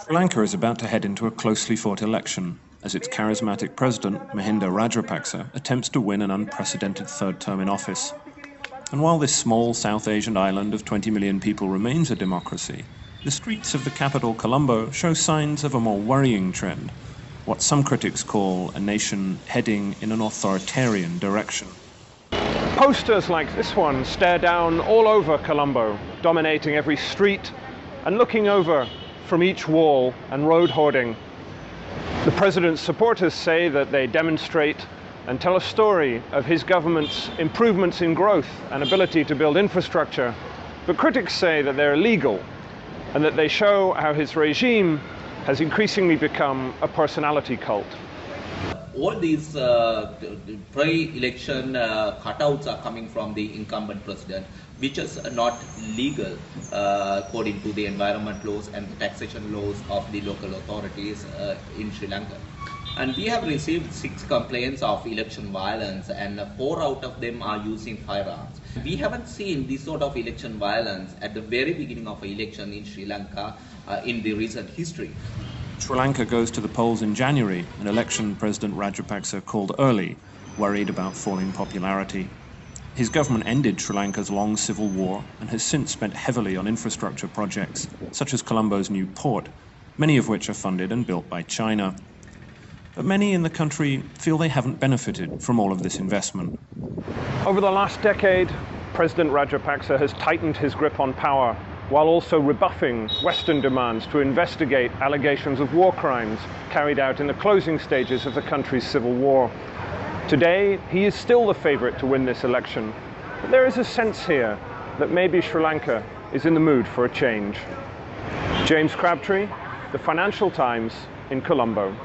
Sri Lanka is about to head into a closely fought election as its charismatic president, Mahinda Rajapaksa, attempts to win an unprecedented third term in office. And while this small South Asian island of 20 million people remains a democracy, the streets of the capital, Colombo, show signs of a more worrying trend, what some critics call a nation heading in an authoritarian direction. Posters like this one stare down all over Colombo, dominating every street and looking over from each wall and road hoarding. The president's supporters say that they demonstrate and tell a story of his government's improvements in growth and ability to build infrastructure. But critics say that they're illegal and that they show how his regime has increasingly become a personality cult. All these pre-election cutouts are coming from the incumbent president, which is not legal according to the environment laws and the taxation laws of the local authorities in Sri Lanka. And we have received 6 complaints of election violence, and 4 out of them are using firearms. We haven't seen this sort of election violence at the very beginning of an election in Sri Lanka in the recent history. Sri Lanka goes to the polls in January, an election President Rajapaksa called early, worried about falling popularity. His government ended Sri Lanka's long civil war and has since spent heavily on infrastructure projects, such as Colombo's new port, many of which are funded and built by China. But many in the country feel they haven't benefited from all of this investment. Over the last decade, President Rajapaksa has tightened his grip on power, while also rebuffing Western demands to investigate allegations of war crimes carried out in the closing stages of the country's civil war. Today, he is still the favorite to win this election, but there is a sense here that maybe Sri Lanka is in the mood for a change. James Crabtree, The Financial Times in Colombo.